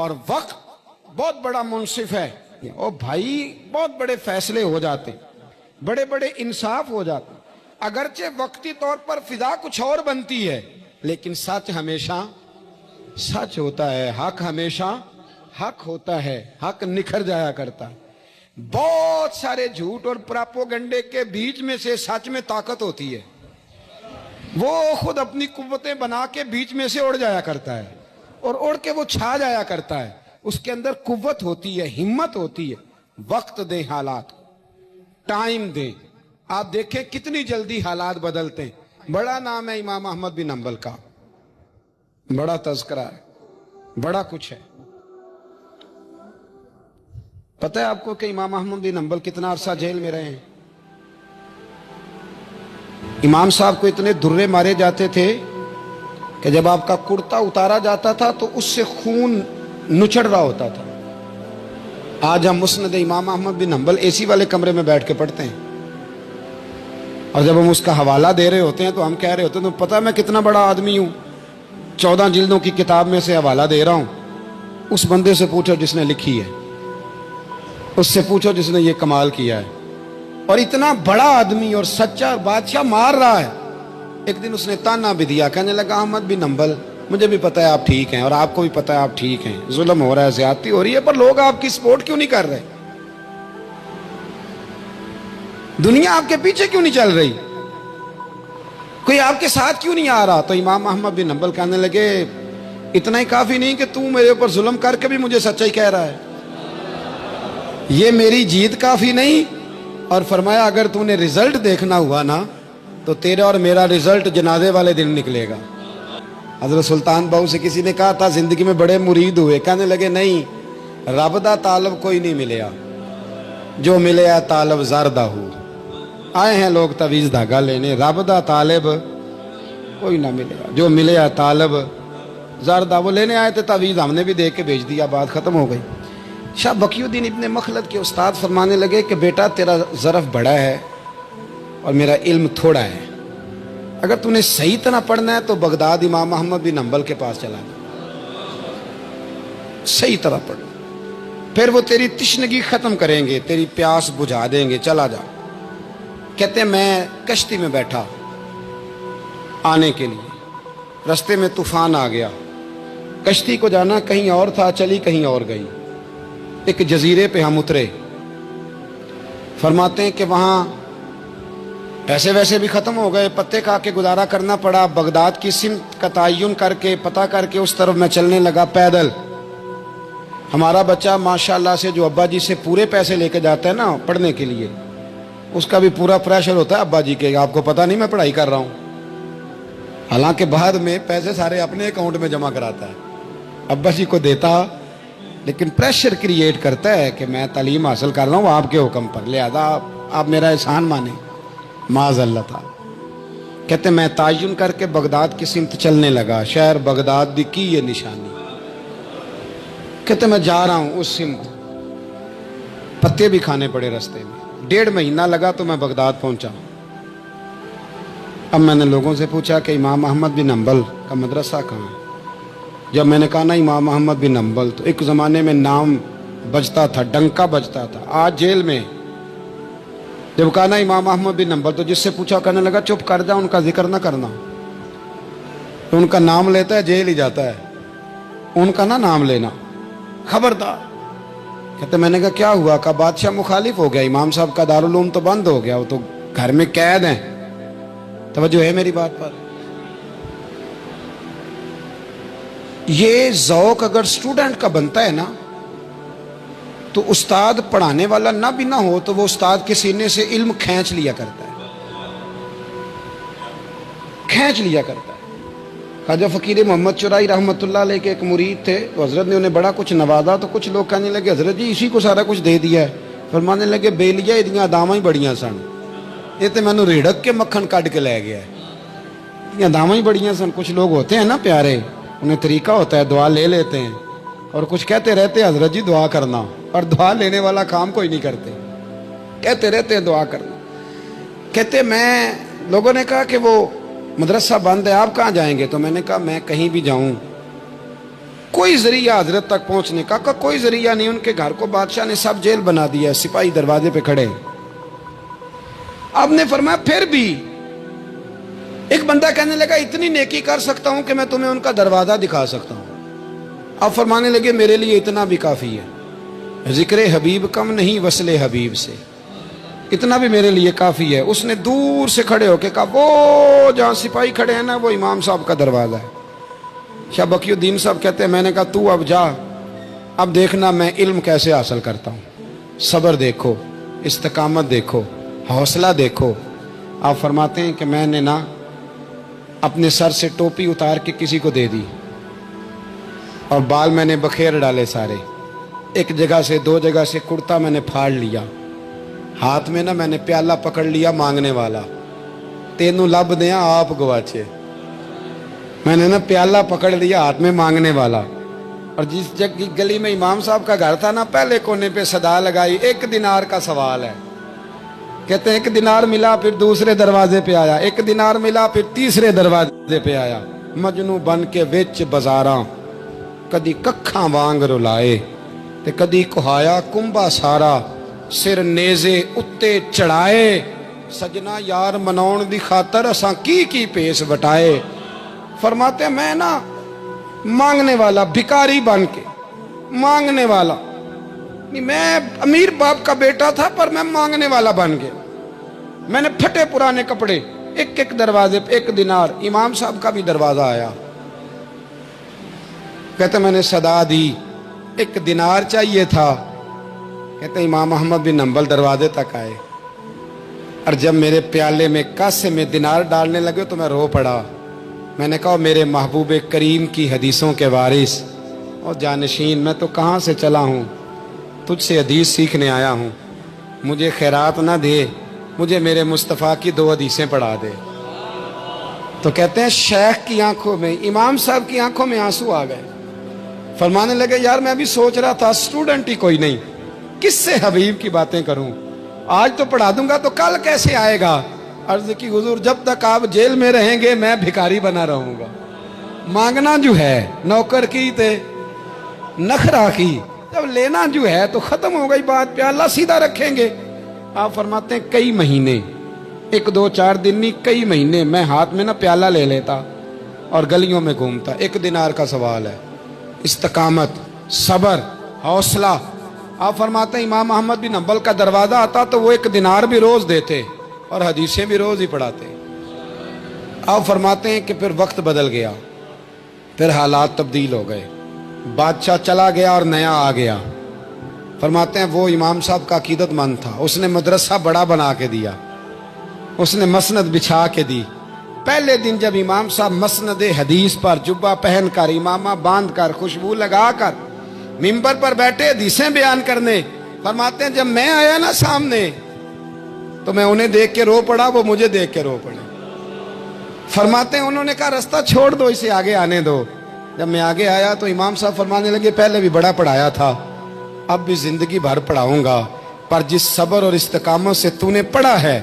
اور وقت بہت بڑا منصف ہے، اور بھائی بہت بڑے فیصلے ہو جاتے، بڑے بڑے انصاف ہو جاتے، اگرچہ وقتی طور پر فضا کچھ اور بنتی ہے، لیکن سچ ہمیشہ سچ ہوتا ہے، حق ہمیشہ حق ہوتا ہے، حق نکھر جایا کرتا ہے۔ بہت سارے جھوٹ اور پراپوگنڈے کے بیچ میں سے سچ میں طاقت ہوتی ہے، وہ خود اپنی قوتیں بنا کے بیچ میں سے اڑ جایا کرتا ہے، اور اڑ کے وہ چھا جایا کرتا ہے، اس کے اندر قوت ہوتی ہے، ہمت ہوتی ہے۔ وقت دیں حالات، ٹائم دیں، آپ دیکھیں کتنی جلدی حالات بدلتے ہیں۔ بڑا نام ہے امام احمد بن حنبل کا، بڑا تذکرہ ہے، بڑا کچھ ہے۔ پتہ ہے آپ کو کہ امام احمد بن حنبل کتنا عرصہ جیل میں رہے ہیں؟ امام صاحب کو اتنے درے مارے جاتے تھے کہ جب آپ کا کرتا اتارا جاتا تھا تو اس سے خون نچڑ رہا ہوتا تھا۔ آج ہم مسند امام احمد بن حنبل اے سی والے کمرے میں بیٹھ کے پڑھتے ہیں، اور جب ہم اس کا حوالہ دے رہے ہوتے ہیں تو ہم کہہ رہے ہوتے ہیں تو پتہ میں کتنا بڑا آدمی ہوں، 14 جلدوں کی کتاب میں سے حوالہ دے رہا ہوں۔ اس بندے سے پوچھو جس نے لکھی ہے، اس سے پوچھو جس نے یہ کمال کیا ہے، اور اتنا بڑا آدمی اور سچا بادشاہ مار رہا ہے۔ ایک دن اس نے تانا بھی دیا، کہنے لگا احمد بن حنبل مجھے بھی پتہ ہے آپ ٹھیک ہیں، اور آپ کو بھی پتہ ہے آپ ٹھیک ہیں، ظلم ہو رہا ہے، زیادتی ہو رہی ہے، پر لوگ آپ کی سپورٹ کیوں نہیں کر رہے؟ دنیا آپ کے پیچھے کیوں نہیں چل رہی؟ کوئی آپ کے ساتھ کیوں نہیں آ رہا؟ تو امام احمد بن حنبل کہنے لگے اتنا ہی کافی نہیں کہ تو میرے اوپر ظلم کر کے بھی مجھے سچائی کہہ رہا ہے، یہ میری جیت کافی نہیں؟ اور فرمایا اگر تو نے رزلٹ دیکھنا ہوا نا تو تیرا اور میرا رزلٹ جنازے والے دن نکلے گا۔ حضرت سلطان بہو سے کسی نے کہا تھا زندگی میں بڑے مرید ہوئے، کہنے لگے نہیں، رب دا طالب کوئی نہیں ملیا، جو ملے ہے طالب زردہ ہو۔ آئے ہیں لوگ تعویذ دھاگا لینے، رب دا طالب کوئی نہ ملے، جو ملے ہے طالب زردہ۔ وہ لینے آئے تھے تعویذ، ہم نے بھی دے کے بھیج دیا، بات ختم ہو گئی۔ شاہ بقی الدین ابن مخلد کے استاد فرمانے لگے کہ بیٹا تیرا ظرف بڑا ہے اور میرا علم تھوڑا ہے، اگر تو نے صحیح طرح پڑھنا ہے تو بغداد امام احمد بن حنبل کے پاس چلا جا، صحیح طرح پڑھ، پھر وہ تیری تشنگی ختم کریں گے، تیری پیاس بجھا دیں گے، چلا جا۔ کہتے ہیں میں کشتی میں بیٹھا آنے کے لیے، رستے میں طوفان آ گیا، کشتی کو جانا کہیں اور تھا، چلی کہیں اور گئی۔ ایک جزیرے پہ ہم اترے، فرماتے ہیں کہ وہاں پیسے ویسے بھی ختم ہو گئے، پتے کھا کے گزارا کرنا پڑا۔ بغداد کی سمت کا تعین کر کے پتہ کر کے اس طرف میں چلنے لگا پیدل۔ ہمارا بچہ ماشاءاللہ سے جو ابا جی سے پورے پیسے لے کے جاتا ہے نا پڑھنے کے لیے، اس کا بھی پورا پریشر ہوتا ہے ابا جی کے، آپ کو پتہ نہیں میں پڑھائی کر رہا ہوں، حالانکہ بعد میں پیسے سارے اپنے اکاؤنٹ میں جمع کراتا ہے، ابا جی کو دیتا، لیکن پریشر کریٹ کرتا ہے کہ میں تعلیم حاصل کر رہا ہوں آپ کے حکم پر، لہذا آپ میرا احسان مانیں، معاذ اللہ تعالی۔ کہتے میں تعین کر کے بغداد کی سمت چلنے لگا، شہر بغداد دی کی یہ نشانی، کہتے میں جا رہا ہوں اس سمت، پتے بھی کھانے پڑے رستے میں، 1.5 مہینہ لگا تو میں بغداد پہنچا۔ اب میں نے لوگوں سے پوچھا کہ امام احمد بن حنبل کا مدرسہ کہاں ہے؟ جب میں نے کہا نا امام احمد بن حنبل، تو ایک زمانے میں نام بجتا تھا، ڈنکا بجتا تھا، آج جیل میں۔ جب کہا نا امام احمد بن حنبل تو جس سے پوچھا کہنے لگا چپ کر جا، ان کا ذکر نہ کرنا، تو ان کا نام لیتا ہے جیل ہی جاتا ہے، ان کا نہ نام لینا، خبردار۔ کہتے میں نے کہا کیا ہوا؟ کہا بادشاہ مخالف ہو گیا، امام صاحب کا دارالعلوم تو بند ہو گیا، وہ تو گھر میں قید ہیں۔ توجہ ہے میری بات پر؟ یہ ذوق اگر اسٹوڈنٹ کا بنتا ہے نا تو استاد پڑھانے والا نہ بھی نہ ہو تو وہ استاد کے سینے سے علم کھینچ لیا کرتا ہے، کھینچ لیا کرتا ہے۔ خواجہ فقیر محمد چرائی رحمۃ اللہ علیہ کے ایک مرید تھے، تو حضرت نے انہیں بڑا کچھ نوازا، تو کچھ لوگ کہنے لگے حضرت جی اسی کو سارا کچھ دے دیا ہے۔ فرمانے لگے بیلیاں ادیاں داواں ہی بڑیاں سن، یہ تو میں نے ریڑک کے مکھن کٹ کے لے گیا ہے، ادیاں داواں ہی بڑیاں سن۔ کچھ لوگ ہوتے ہیں نا پیارے، انہیں طریقہ ہوتا ہے، دعا لے لیتے ہیں، اور کچھ کہتے رہتے ہیں حضرت جی دعا کرنا، اور دعا لینے والا کام کوئی نہیں کرتے، کہتے رہتے ہیں دعا کرنا۔ کہتے میں، لوگوں نے کہا کہ وہ مدرسہ بند ہے آپ کہاں جائیں گے؟ تو میں نے کہا میں کہیں بھی جاؤں کوئی ذریعہ حضرت تک پہنچنے کا کوئی ذریعہ نہیں. ان کے گھر کو بادشاہ نے سب جیل بنا دیا, سپاہی دروازے پہ کھڑے. آپ نے فرمایا پھر بھی ایک بندہ کہنے لگا اتنی نیکی کر سکتا ہوں کہ میں تمہیں ان کا دروازہ دکھا سکتا ہوں. آپ فرمانے لگے میرے لیے اتنا بھی کافی ہے, ذکر حبیب کم نہیں وصل حبیب سے, اتنا بھی میرے لیے کافی ہے. اس نے دور سے کھڑے ہو کے کہا وہ جہاں سپاہی کھڑے ہیں نا وہ امام صاحب کا دروازہ ہے. شاہ بقی الدین صاحب کہتے ہیں میں نے کہا تو اب جا, اب دیکھنا میں علم کیسے حاصل کرتا ہوں. صبر دیکھو, استقامت دیکھو, حوصلہ دیکھو. آپ فرماتے ہیں کہ میں نے نا اپنے سر سے ٹوپی اتار کے کسی کو دے دی اور بال میں نے بخیر ڈالے سارے. ایک جگہ سے دو جگہ سے کرتا میں نے پھاڑ لیا, ہاتھ میں نا میں نے پیالہ پکڑ لیا مانگنے والا, تینوں لب دیا آپ گواچے. میں نے نا پیالہ پکڑ لیا ہاتھ میں مانگنے والا. اور جس جگہ گلی میں امام صاحب کا گھر تھا نا پہلے کونے پہ صدا لگائی 1 دینار کا سوال ہے. کہتے ہیں 1 دینار ملا پھر دوسرے دروازے پہ آیا, 1 دینار ملا پھر تیسرے دروازے پہ آیا. مجنو بن کے وچ بازاراں کدی ککھاں وانگ رلائے تے کدی کہایا کنبا سارا, سر نیزے اتے چڑھائے. سجنا یار مناؤن دی خاطر اساں کی پیس وٹائے. فرماتے ہیں میں نا مانگنے والا, بھکاری بن کے مانگنے والا, میں امیر باپ کا بیٹا تھا پر میں مانگنے والا بن گیا. میں نے پھٹے پرانے کپڑے, ایک دروازے پہ 1 دینار. امام صاحب کا بھی دروازہ آیا, کہتے میں نے صدا دی 1 دینار چاہیے تھا. کہتے امام احمد بن حنبل دروازے تک آئے اور جب میرے پیالے میں کاسے میں دینار ڈالنے لگے تو میں رو پڑا. میں نے کہا میرے محبوب کریم کی حدیثوں کے وارث اور جانشین, میں تو کہاں سے چلا ہوں, تجھ سے حدیث سیکھنے آیا ہوں. مجھے خیرات نہ دے, مجھے میرے مصطفیٰ کی 2 حدیثیں پڑھا دے. تو کہتے ہیں شیخ کی آنکھوں میں, امام صاحب کی آنکھوں میں آنسو آ گئے. فرمانے لگے یار میں ابھی سوچ رہا تھا اسٹوڈنٹ ہی کوئی نہیں, کس سے حبیب کی باتیں کروں, آج تو پڑھا دوں گا تو کل کیسے آئے گا. عرض کی حضور جب تک آپ جیل میں رہیں گے میں بھکاری بنا رہوں گا. مانگنا جو ہے نوکر کی تے نخرا کی, جب لینا جو ہے تو ختم ہو گئی بات, پیالہ سیدھا رکھیں گے. آپ فرماتے ہیں کئی مہینے, 1 2 4 دن نہیں کئی مہینے میں ہاتھ میں نا پیالہ لے لیتا اور گلیوں میں گھومتا. 1 دینار کا سوال ہے, استقامت, صبر, حوصلہ. آپ فرماتے ہیں امام احمد بن حنبل کا دروازہ آتا تو وہ 1 دینار بھی روز دیتے اور حدیثیں بھی روز ہی پڑھاتے. آپ فرماتے ہیں کہ پھر وقت بدل گیا, پھر حالات تبدیل ہو گئے, بادشاہ چلا گیا اور نیا آ گیا. فرماتے ہیں وہ امام صاحب کا عقیدت مند تھا, اس نے مدرسہ بڑا بنا کے دیا, اس نے مسند بچھا کے دی. پہلے دن جب امام صاحب مسند حدیث پر جبہ پہن کر, امامہ باندھ کر, خوشبو لگا کر ممبر پر بیٹھے حدیثیں بیان کرنے, فرماتے ہیں جب میں آیا نا سامنے تو میں انہیں دیکھ کے رو پڑا, وہ مجھے دیکھ کے رو پڑے. فرماتے ہیں انہوں نے کہا رستہ چھوڑ دو, اسے آگے آنے دو. جب میں آگے آیا تو امام صاحب فرمانے لگے پہلے بھی بڑا پڑھایا تھا, اب بھی زندگی بھر پڑھاؤں گا, پر جس صبر اور استقامت سے تو نے پڑھا ہے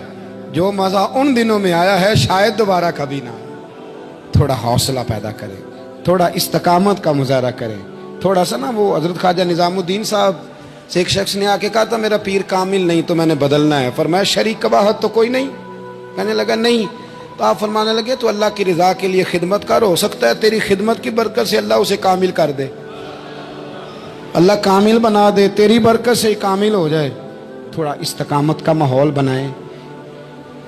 جو مزہ ان دنوں میں آیا ہے شاید دوبارہ کبھی نہ. تھوڑا حوصلہ پیدا کریں, تھوڑا استقامت کا مظاہرہ کریں, تھوڑا سا نا. وہ حضرت خواجہ نظام الدین صاحب سے ایک شخص نے آ کے کہا تھا میرا پیر کامل نہیں تو میں نے بدلنا ہے. فرمایا شریک قباحت تو کوئی نہیں. کہنے لگا نہیں. تو آپ فرمانے لگے تو اللہ کی رضا کے لیے خدمت کر, ہو سکتا ہے تیری خدمت کی برکت سے اللہ اسے کامل کر دے, اللہ کامل بنا دے, تیری برکت سے کامل ہو جائے. تھوڑا استقامت کا ماحول بنائیں.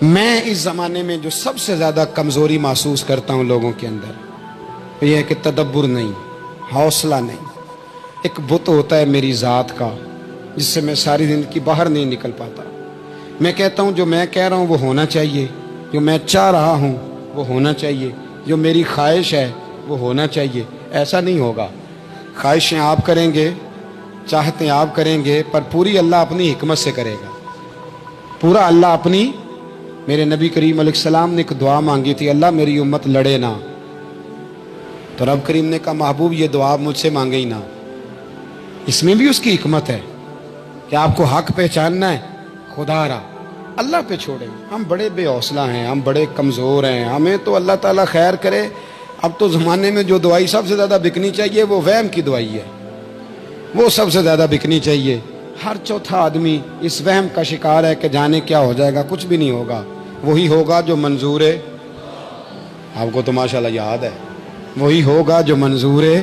میں اس زمانے میں جو سب سے زیادہ کمزوری محسوس کرتا ہوں لوگوں کے اندر یہ ہے کہ تدبر نہیں, حوصلہ نہیں. ایک بت ہوتا ہے میری ذات کا جس سے میں ساری زندگی باہر نہیں نکل پاتا. میں کہتا ہوں جو میں کہہ رہا ہوں وہ ہونا چاہیے, جو میں چاہ رہا ہوں وہ ہونا چاہیے, جو میری خواہش ہے وہ ہونا چاہیے. ایسا نہیں ہوگا. خواہشیں آپ کریں گے, چاہتے آپ کریں گے, پر پوری اللہ اپنی حکمت سے کرے گا. پورا اللہ اپنی. میرے نبی کریم علیہ السلام نے ایک دعا مانگی تھی, اللہ میری امت لڑے نہ. تو رب کریم نے کہا محبوب یہ دعا مجھ سے مانگے ہی نہ. اس میں بھی اس کی حکمت ہے کہ آپ کو حق پہچاننا ہے, خدا را اللہ پہ چھوڑیں. ہم بڑے بے حوصلہ ہیں, ہم بڑے کمزور ہیں, ہمیں تو اللہ تعالیٰ خیر کرے اب تو زمانے میں جو دوائی سب سے زیادہ بکنی چاہیے وہ وہم کی دوائی ہے، وہ سب سے زیادہ بکنی چاہیے۔ ہر چوتھا آدمی اس وہم کا شکار ہے کہ جانے کیا ہو جائے گا، کچھ بھی نہیں ہوگا، وہی ہوگا جو منظور ہے۔ آپ کو تو ماشاءاللہ یاد ہے، وہی ہوگا جو منظور ہے۔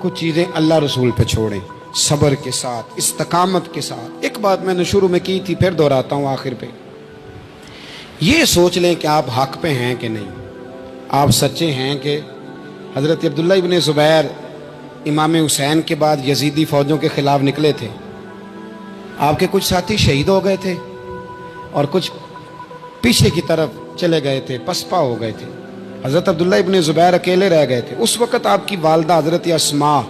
کچھ چیزیں اللہ رسول پہ چھوڑیں، صبر کے ساتھ، استقامت کے ساتھ۔ ایک بات میں نے شروع میں کی تھی، پھر دہراتا ہوں آخر پہ، یہ سوچ لیں کہ آپ حق پہ ہیں کہ نہیں، آپ سچے ہیں کہ حضرت عبداللہ ابن زبیر امام حسین کے بعد یزیدی فوجوں کے خلاف نکلے تھے، آپ کے کچھ ساتھی شہید ہو گئے تھے اور کچھ پیچھے کی طرف چلے گئے تھے، پسپا ہو گئے تھے، حضرت عبداللہ ابن زبیر اکیلے رہ گئے تھے۔ اس وقت آپ کی والدہ حضرت اسماء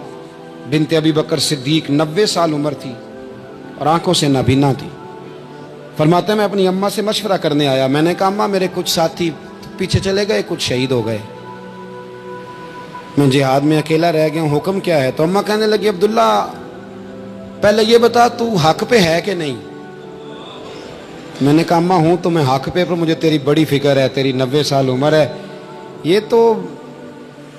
بنت ابی بکر صدیق 90 سال عمر تھی اور آنکھوں سے نابینا تھی۔ فرماتے ہیں میں اپنی اماں سے مشورہ کرنے آیا، میں نے کہا اماں میرے کچھ ساتھی پیچھے چلے گئے، کچھ شہید ہو گئے، میں جہاد میں اکیلا رہ گیا ہوں، حکم کیا ہے؟ تو اماں کہنے لگی عبداللہ پہلے یہ بتا تو حق پہ ہے کہ نہیں؟ میں نے کہا اماں ہوں تو میں حق پہ، پر مجھے تیری بڑی فکر ہے، تیری 90 سال عمر ہے، یہ تو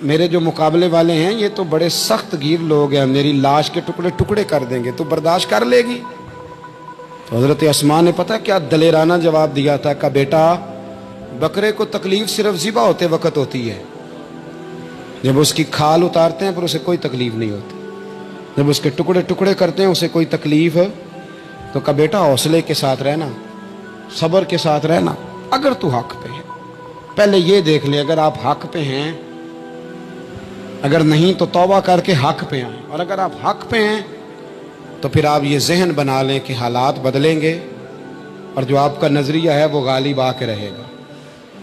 میرے جو مقابلے والے ہیں یہ تو بڑے سخت گیر لوگ ہیں، میری لاش کے ٹکڑے ٹکڑے کر دیں گے، تو برداشت کر لے گی؟ تو حضرت اسماء نے پتہ کیا دلیرانہ جواب دیا تھا کہ بیٹا بکرے کو تکلیف صرف ذبح ہوتے وقت ہوتی ہے، جب اس کی کھال اتارتے ہیں پر اسے کوئی تکلیف نہیں ہوتی، جب اس کے ٹکڑے ٹکڑے کرتے ہیں اسے کوئی تکلیف، تو کہا بیٹا حوصلے کے ساتھ رہنا، صبر کے ساتھ رہنا، اگر تو حق پہ ہے پہلے یہ دیکھ لے، اگر آپ حق پہ ہیں، اگر نہیں تو توبہ کر کے حق پہ آئیں، اور اگر آپ حق پہ ہیں تو پھر آپ یہ ذہن بنا لیں کہ حالات بدلیں گے اور جو آپ کا نظریہ ہے وہ غالب آ کے رہے گا۔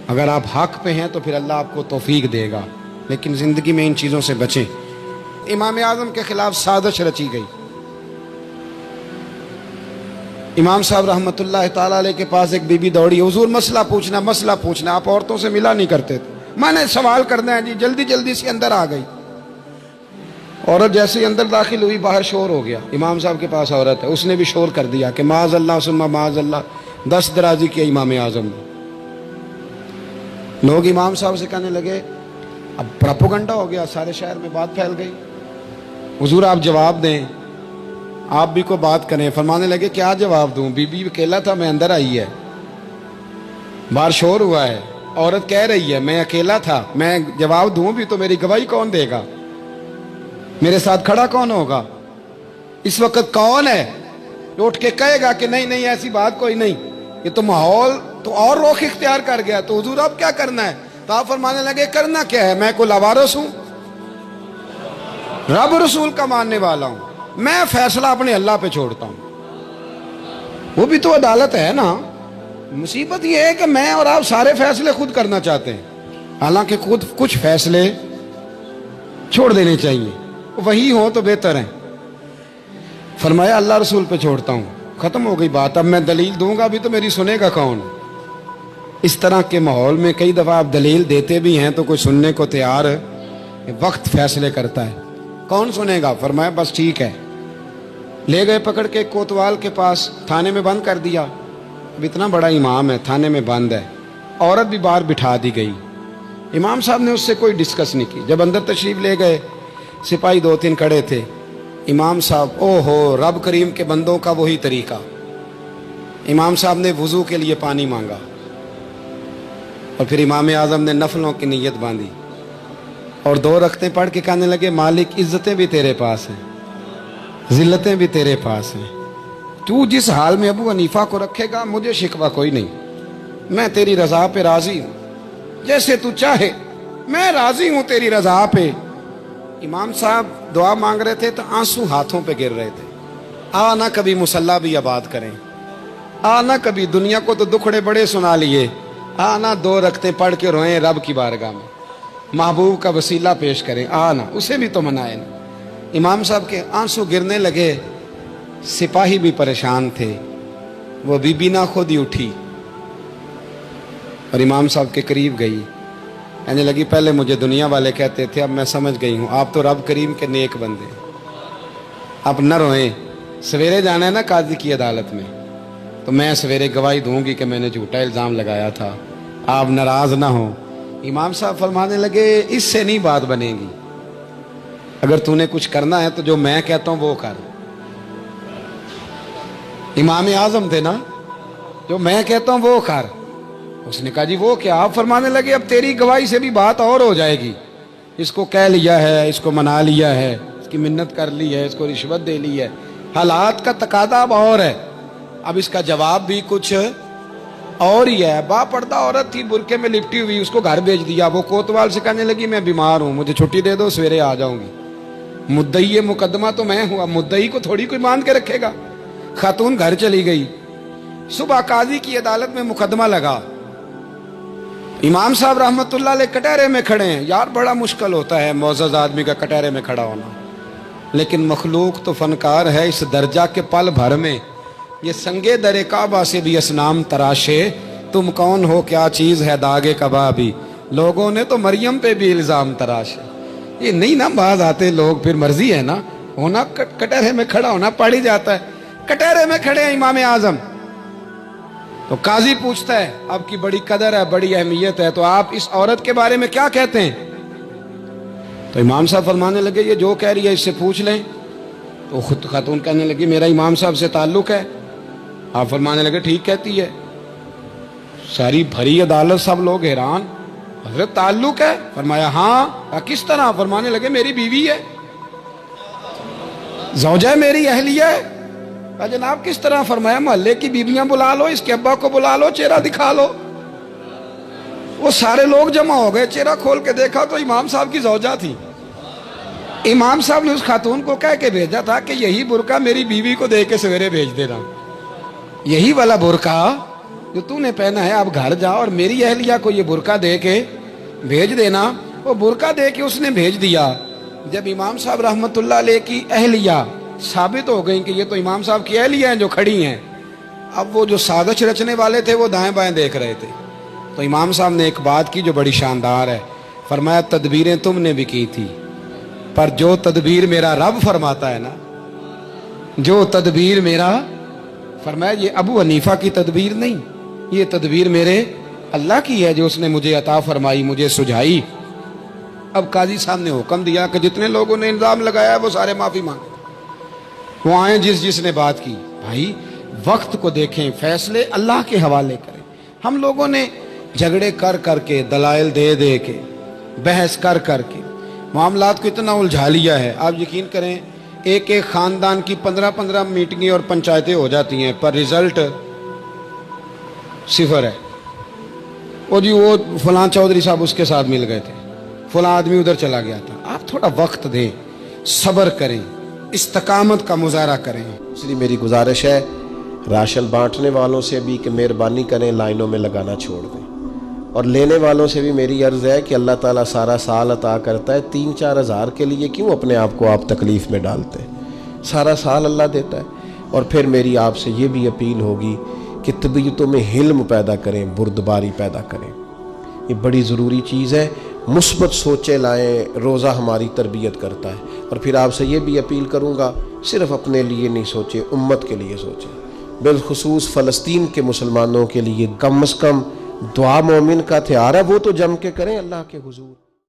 اگر آپ حق پہ ہیں تو پھر اللہ آپ کو توفیق دے گا، لیکن زندگی میں ان چیزوں سے بچیں۔ امام اعظم کے خلاف سازش رچی گئی، امام صاحب رحمۃ اللہ تعالیٰ علیہ کے پاس ایک بی بی دوڑی، حضور مسئلہ پوچھنا، آپ عورتوں سے ملا نہیں کرتے تھے، میں نے سوال کرنا ہے جی، جلدی جلدی سے اندر آ گئی۔ عورت جیسے ہی اندر داخل ہوئی باہر شور ہو گیا، امام صاحب کے پاس عورت ہے، اس نے بھی شور کر دیا کہ معاذ اللہ ثم معاذ اللہ، 10 درازی کیا امام اعظم نے۔ لوگ امام صاحب سے کہنے لگے، اب پراپوگنڈا ہو گیا، سارے شہر میں بات پھیل گئی، حضور آپ جواب دیں، آپ بھی کو بات کریں۔ فرمانے لگے کیا جواب دوں، بی بی اکیلا تھا، میں اندر آئی ہے، باہر شور ہوا ہے، عورت کہہ رہی ہے میں اکیلا تھا، میں جواب دوں بھی تو میری گواہی کون دے گا، میرے ساتھ کھڑا کون ہوگا، اس وقت کون ہے جو اٹھ کے کہے گا کہ نہیں نہیں ایسی بات کوئی نہیں، یہ تو ماحول تو اور رخ اختیار کر گیا، تو حضور اب کیا کرنا ہے؟ تو آپ فرمانے لگے کرنا کیا ہے، میں کوئی لاوارث ہوں، رب رسول کا ماننے والا ہوں، میں فیصلہ اپنے اللہ پہ چھوڑتا ہوں، وہ بھی تو عدالت ہے نا۔ مصیبت یہ ہے کہ میں اور آپ سارے فیصلے خود کرنا چاہتے ہیں، حالانکہ خود کچھ فیصلے چھوڑ دینے چاہیے، وہی ہو تو بہتر ہے۔ فرمایا اللہ رسول پہ چھوڑتا ہوں، ختم ہو گئی بات، اب میں دلیل دوں گا بھی تو میری سنے گا کون؟ اس طرح کے ماحول میں کئی دفعہ آپ دلیل دیتے بھی ہیں تو کوئی سننے کو تیار ہے، وقت فیصلے کرتا ہے، کون سنے گا؟ فرمایا بس ٹھیک ہے، لے گئے پکڑ کے کوتوال کے پاس، تھانے میں بند کر دیا، اب اتنا بڑا امام ہے تھانے میں بند ہے، عورت بھی باہر بٹھا دی گئی، امام صاحب نے اس سے کوئی ڈسکس نہیں کی۔ جب اندر تشریف لے گئے سپاہی 2-3 کھڑے تھے، امام صاحب او ہو رب کریم کے بندوں کا وہی طریقہ، امام صاحب نے وضو کے لیے پانی مانگا اور پھر امام اعظم نے نفلوں کی نیت باندھی اور 2 رکعتیں پڑھ کے کہنے لگے مالک عزتیں بھی تیرے پاس ہیں، ذلتیں بھی تیرے پاس ہیں، تو جس حال میں ابو حنیفہ کو رکھے گا مجھے شکوہ کوئی نہیں، میں تیری رضا پہ راضی ہوں، جیسے تو چاہے میں راضی ہوں تیری رضا پہ۔ امام صاحب دعا مانگ رہے تھے تو آنسو ہاتھوں پہ گر رہے تھے، نہ کبھی مصلی بھی آباد کریں، نہ کبھی دنیا کو تو دکھڑے بڑے سنا لیے، نہ 2 رکعتیں پڑھ کے روئیں رب کی بارگاہ میں، محبوب کا وسیلہ پیش کریں، نہ اسے بھی تو منائیں نا۔ امام صاحب کے آنسو گرنے لگے، سپاہی بھی پریشان تھے، وہ بی بی نہ خود ہی اٹھی اور امام صاحب کے قریب گئی، کہنے لگی پہلے مجھے دنیا والے کہتے تھے، اب میں سمجھ گئی ہوں آپ تو رب کریم کے نیک بندے، اب نہ روئیں، سویرے جانا ہے نا قاضی کی عدالت میں، تو میں سویرے گواہی دوں گی کہ میں نے جھوٹا الزام لگایا تھا، آپ ناراض نہ ہوں، امام صاحب فرمانے لگے اس سے نہیں بات بنے گی، اگر تو نے کچھ کرنا ہے تو جو میں کہتا ہوں وہ کر۔ امام اعظم تھے نا، جو میں کہتا ہوں وہ کر۔ اس نے کہا جی وہ کیا؟ آپ فرمانے لگے اب تیری گواہی سے بھی بات اور ہو جائے گی، اس کو کہہ لیا ہے، اس کو منا لیا ہے، اس کی منت کر لی ہے، اس کو رشوت دے لی ہے، حالات کا تقاضا اب اور ہے، اب اس کا جواب بھی کچھ اور ہی ہے۔ با پردہ عورت تھی، برقعے میں لپٹی ہوئی، اس کو گھر بھیج دیا۔ وہ کوتوال سے کہنے لگی میں بیمار ہوں، مجھے چھٹی دے دو، سویرے آ جاؤں گی۔ مدعی مقدمہ تو میں ہوں، اب مدعی کو تھوڑی کوئی باندھ کے رکھے گا۔ خاتون گھر چلی گئی، صبح قاضی کی عدالت میں مقدمہ لگا۔ امام صاحب رحمت اللہ علیہ کٹہرے میں کھڑے ہیں۔ یار بڑا مشکل ہوتا ہے معزز آدمی کا کٹہرے میں کھڑا ہونا، لیکن مخلوق تو فنکار ہے اس درجہ کے پل بھر میں یہ سنگے در کعبہ سے بھی اسنام تراشے، تم کون ہو کیا چیز ہے داغے کبابی، لوگوں نے تو مریم پہ بھی الزام تراشے۔ یہ نہیں نا باز آتے لوگ، پھر مرضی ہے نا ہونا، کٹہرے میں کھڑا ہونا پڑ ہی جاتا ہے۔ کٹہرے میں کھڑے ہیں امام اعظم، تو قاضی پوچھتا ہے آپ کی بڑی قدر ہے، بڑی اہمیت ہے، تو آپ اس عورت کے بارے میں کیا کہتے ہیں؟ تو امام صاحب فرمانے لگے یہ جو کہہ رہی ہے اس سے پوچھ لیں۔ تو خود خاتون کہنے لگی میرا امام صاحب سے تعلق ہے۔ آپ فرمانے لگے ٹھیک کہتی ہے۔ ساری بھری عدالت سب لوگ حیران، حضرت تعلق ہے؟ فرمایا ہاں۔ کس طرح؟ فرمانے لگے میری بیوی ہے، زوجہ میری اہلیہ ہے۔ جناب کس طرح؟ فرمایا محلے کی بیویاں بلا لو، اس کے ابا کو بلا لو، چہرہ دکھا لو۔ وہ سارے لوگ جمع ہو گئے، چہرہ کھول کے دیکھا تو امام صاحب کی زوجہ تھی۔ امام صاحب نے اس خاتون کو کہہ کے بھیجا تھا کہ یہی برقع میری بیوی کو دے کے سویرے بھیج دینا، یہی والا برقع جو تو نے پہنا ہے اب گھر جا اور میری اہلیہ کو یہ برقع دے کے بھیج دینا۔ وہ برقع دے کے اس نے بھیج دیا۔ جب امام صاحب رحمت اللہ علیہ کی اہلیہ ثابت ہو گئی کہ یہ تو امام صاحب کی اہلیہ ہیں جو کھڑی ہیں، اب وہ جو سازش رچنے والے تھے وہ دائیں بائیں دیکھ رہے تھے، تو امام صاحب نے ایک بات کی جو بڑی شاندار ہے۔ فرمایا تدبیریں تم نے بھی کی تھی، پر جو تدبیر میرا رب فرماتا ہے نا، جو تدبیر میرا، فرمایا یہ ابو حنیفہ کی تدبیر نہیں، یہ تدبیر میرے اللہ کی ہے جو اس نے مجھے عطا فرمائی، مجھے سجھائی۔ اب قاضی صاحب نے حکم دیا کہ جتنے لوگوں نے الزام لگایا ہے وہ سارے معافی مانگیں، وہ آئیں جس نے بات کی۔ بھائی وقت کو دیکھیں، فیصلے اللہ کے حوالے کریں۔ ہم لوگوں نے جھگڑے کر کر کے، دلائل دے دے کے، بحث کر کر کے معاملات کو اتنا الجھا لیا ہے۔ آپ یقین کریں ایک ایک خاندان کی 15 میٹنگیں اور پنچایتیں ہو جاتی ہیں، پر رزلٹ صفر ہے۔ وہ جی وہ فلاں چودھری صاحب اس کے ساتھ مل گئے تھے، فلاں آدمی ادھر چلا گیا تھا۔ آپ تھوڑا وقت دیں، صبر کریں، استقامت کا مظاہرہ کریں۔ اس لیے میری گزارش ہے راشن بانٹنے والوں سے بھی کہ مہربانی کریں لائنوں میں لگانا چھوڑ دیں، اور لینے والوں سے بھی میری عرض ہے کہ اللہ تعالیٰ سارا سال عطا کرتا ہے، 3-4 ہزار کے لیے کیوں اپنے آپ کو آپ تکلیف میں ڈالتے ہیں؟ سارا سال اللہ دیتا ہے۔ اور پھر میری آپ سے یہ بھی اپیل ہوگی کہ طبیعتوں میں حلم پیدا کریں، بردباری پیدا کریں، یہ بڑی ضروری چیز ہے۔ مثبت سوچیں لائیں، روزہ ہماری تربیت کرتا ہے۔ اور پھر آپ سے یہ بھی اپیل کروں گا صرف اپنے لیے نہیں سوچیں، امت کے لیے سوچیں، بالخصوص فلسطین کے مسلمانوں کے لیے کم از کم دعا مومن کا ہتھیار ہے، وہ تو جم کے کریں اللہ کے حضور۔